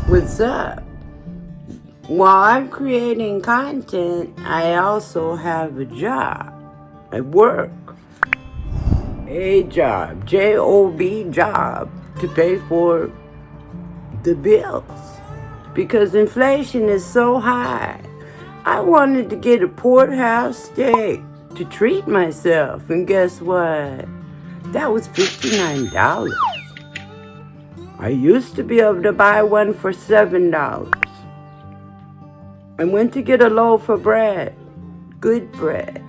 What's up? While I'm creating content, I also have a job. I work. A job. J-O-B job. To pay for the bills. Because inflation is so high. I wanted to get a porterhouse steak to treat myself. And guess what? That was $59. I used to be able to buy one for $7. I went to get a loaf of bread. Good bread.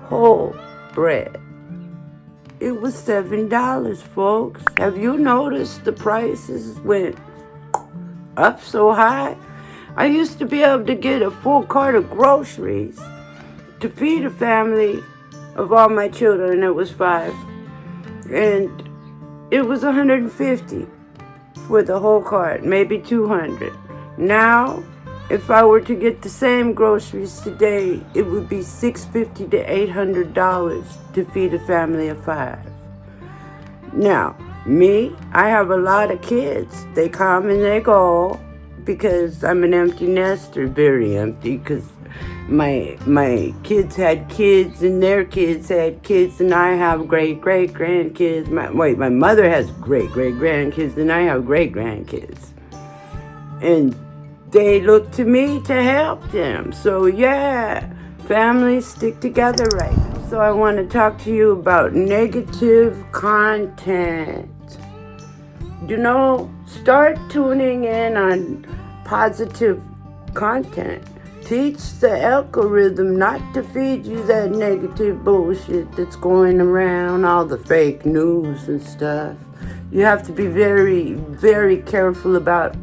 Whole bread. It was $7, folks. Have you noticed the prices went up so high? I used to be able to get a full cart of groceries to feed a family of all my children. It was 5. And it was $150 for the whole cart, maybe $200. Now, if I were to get the same groceries today, it would be $650 to $800 to feed a family of 5. Now, me, I have a lot of kids. They come and they go because I'm an empty nester, very empty, because my kids had kids and their kids had kids, and I have great-great-grandkids. My mother has great-great-grandkids, and I have great-grandkids. And they look to me to help them. So yeah, families stick together right now. So I want to talk to you about negative content. Start tuning in on positive content. Teach the algorithm not to feed you that negative bullshit that's going around, all the fake news and stuff. You have to be very, very careful about,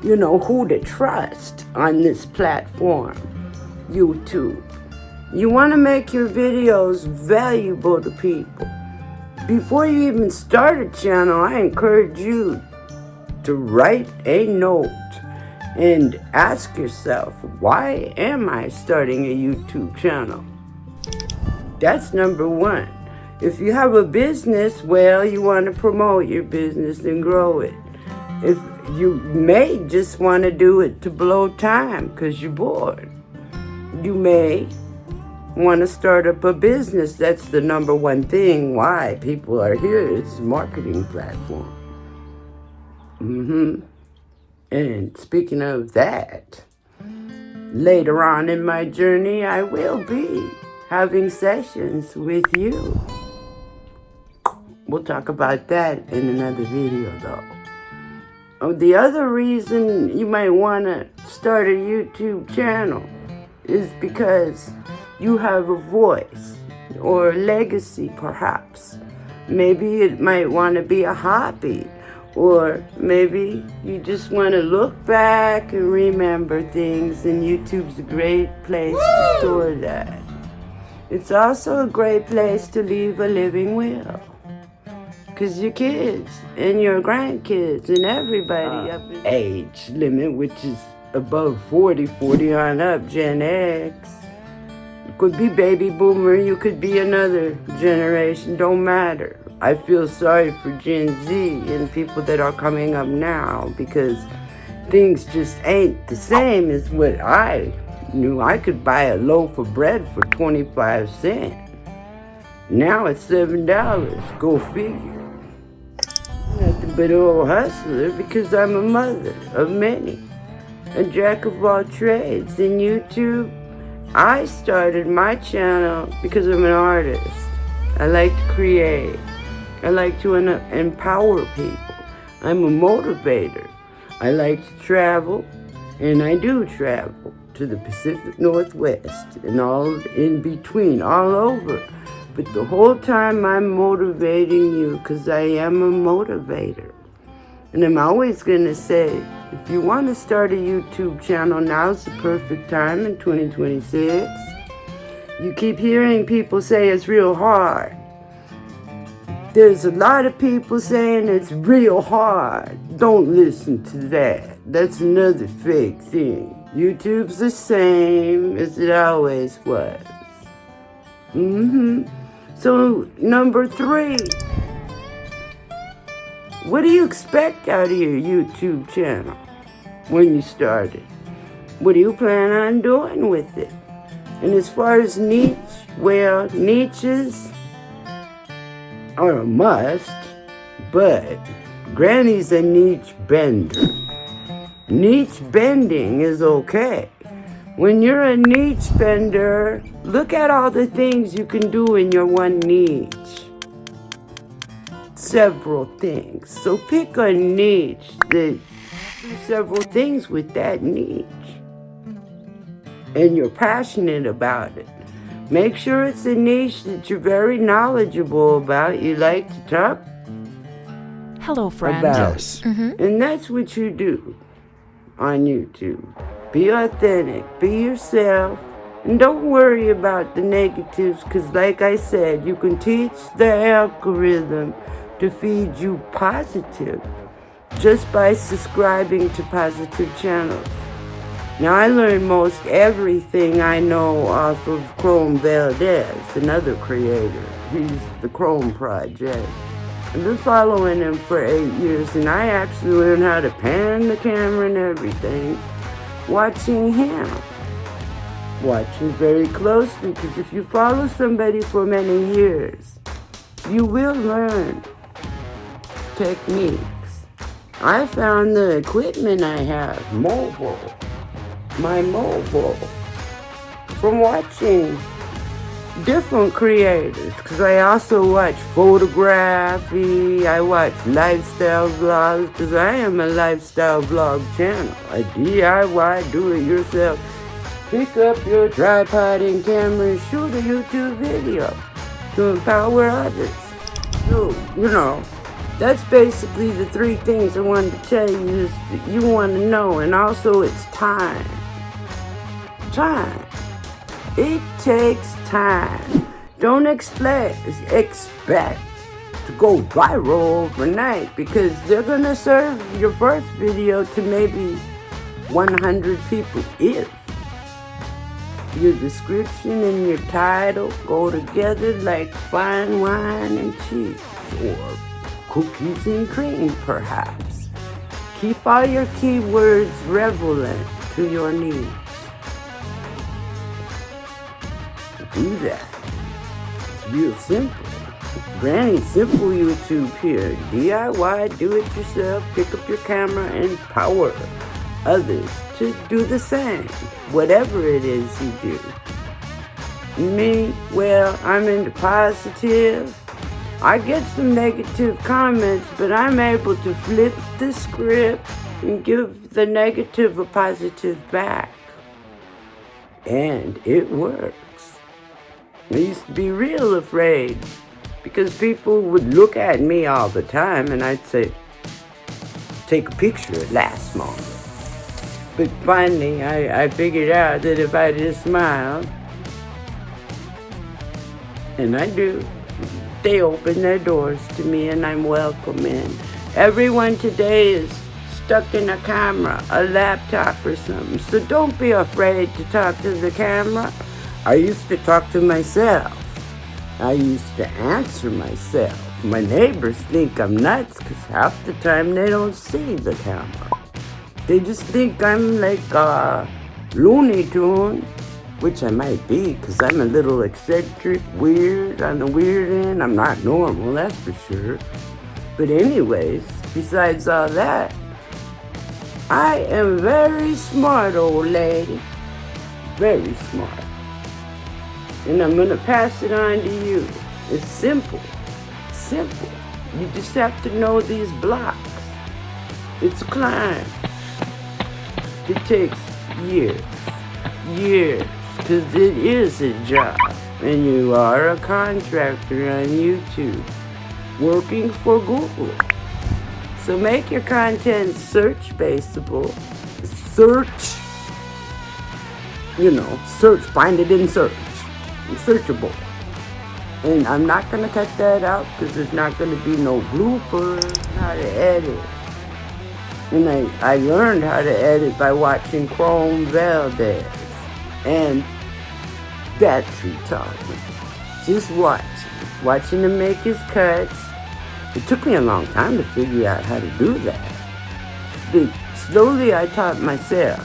who to trust on this platform, YouTube. You want to make your videos valuable to people. Before you even start a channel, I encourage you to write a note and ask yourself, why am I starting a YouTube channel? That's number one. If you have a business, well, you want to promote your business and grow it. If you may just want to do it to blow time because you're bored. You may want to start up a business. That's the number one thing why people are here. It's a marketing platform. And speaking of that, later on in my journey, I will be having sessions with you. We'll talk about that in another video, though. The other reason you might want to start a YouTube channel is because you have a voice or a legacy, perhaps. Maybe it might want to be a hobby. Or maybe you just want to look back and remember things, and YouTube's a great place to store that. It's also a great place to leave a living will. Because your kids and your grandkids and everybody up in age limit, which is above 40 on up, Gen X. You could be baby boomer, you could be another generation, don't matter. I feel sorry for Gen Z and people that are coming up now because things just ain't the same as what I knew. I could buy a loaf of bread for 25 cents. Now it's $7. Go figure. Nothing but an old hustler because I'm a mother of many. A jack of all trades. In YouTube, I started my channel because I'm an artist. I like to create. I like to empower people. I'm a motivator. I like to travel, and I do travel to the Pacific Northwest and all in between, all over. But the whole time I'm motivating you because I am a motivator. And I'm always going to say, if you want to start a YouTube channel, now's the perfect time in 2026. You keep hearing people say it's real hard. There's a lot of people saying it's real hard. Don't listen to that. That's another fake thing. YouTube's the same as it always was. So, number 3. What do you expect out of your YouTube channel? when you started? What do you plan on doing with it? And as far as niche, well, niches are a must, but Granny's a niche bender. Niche bending is okay. When you're a niche bender, look at all the things you can do in your one niche. Several things. So pick a niche that do several things with that niche. And you're passionate about it. Make sure it's a niche that you're very knowledgeable about. You like to talk Hello, friend. about. Yes. And that's what you do on YouTube. Be authentic, be yourself, and don't worry about the negatives, because like I said, you can teach the algorithm to feed you positive just by subscribing to positive channels. Now, I learned most everything I know off of Chrome Valdez, another creator. He's the Chrome Project. I've been following him for 8 years, and I actually learned how to pan the camera and everything watching him. Watching very closely, because if you follow somebody for many years, you will learn techniques. I found the equipment I have, my mobile, from watching different creators, because I also watch photography, I watch lifestyle vlogs, because I am a lifestyle vlog channel, a DIY, do-it-yourself, pick up your tripod and camera and shoot a YouTube video to empower others. So, that's basically the 3 things I wanted to tell you is that you want to know, and also it's time. Time. It takes time. Don't expect to go viral overnight, because they're going to serve your first video to maybe 100 people if your description and your title go together like fine wine and cheese, or cookies and cream perhaps. Keep all your keywords relevant to your needs. Do that. It's real simple. Granny Simple YouTube here. DIY, do it yourself, pick up your camera and empower others to do the same, whatever it is you do. Me, well, I'm into positive. I get some negative comments, but I'm able to flip the script and give the negative a positive back. And it works. I used to be real afraid, because people would look at me all the time and I'd say, take a picture, it lasts longer. But finally, I figured out that if I just smiled, and I do, they open their doors to me and I'm welcome in. Everyone today is stuck in a camera, a laptop or something, so don't be afraid to talk to the camera. I used to talk to myself. I used to answer myself. My neighbors think I'm nuts, because half the time they don't see the camera. They just think I'm like a Looney Tune, which I might be, because I'm a little eccentric, weird, on the weird end. I'm not normal, that's for sure. But anyways, besides all that, I am very smart, old lady. Very smart. And I'm going to pass it on to you. It's simple. Simple. You just have to know these blocks. It's a climb. It takes years. Years. Because it is a job. And you are a contractor on YouTube, working for Google. So make your content search-basable. Search, find it in search. Searchable. And I'm not going to cut that out, because there's not going to be no bloopers, how to edit. And I learned how to edit by watching Chrome Valdez. And that's who taught me. Just watching him make his cuts. It took me a long time to figure out how to do that. But slowly I taught myself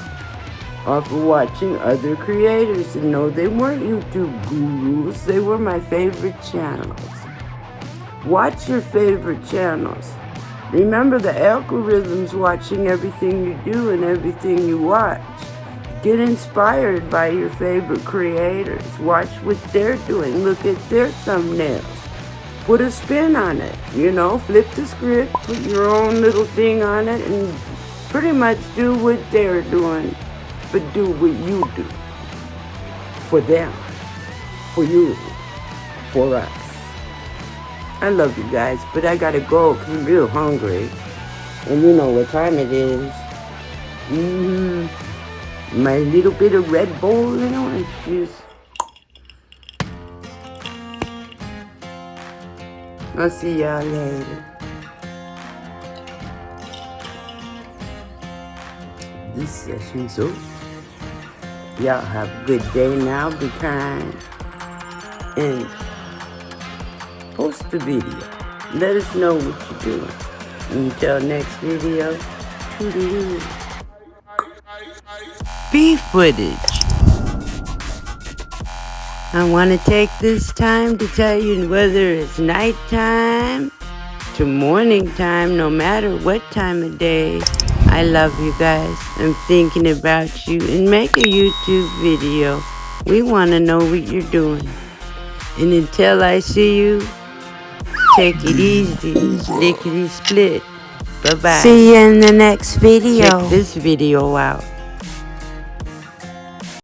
off of watching other creators, and no, they weren't YouTube gurus. They were my favorite channels. Watch your favorite channels. Remember, the algorithm's watching everything you do and everything you watch. Get inspired by your favorite creators. Watch what they're doing. Look at their thumbnails. Put a spin on it. Flip the script, put your own little thing on it, and pretty much do what they're doing, but do what you do. For them. For you. For us. I love you guys, but I gotta go because I'm real hungry. And you know what time it is. My little bit of Red Bull and orange juice. I'll see y'all later. This session's over. Y'all have a good day now. Be kind. And post the video. Let us know what you're doing. Until next video, toodaloo. Beef footage. I want to take this time to tell you whether it's nighttime to morning time, no matter what time of day, I love you guys. I'm thinking about you, and make a YouTube video. We want to know what you're doing. And until I see you, take it easy, lickety split. Bye-bye. See you in the next video. Check this video out.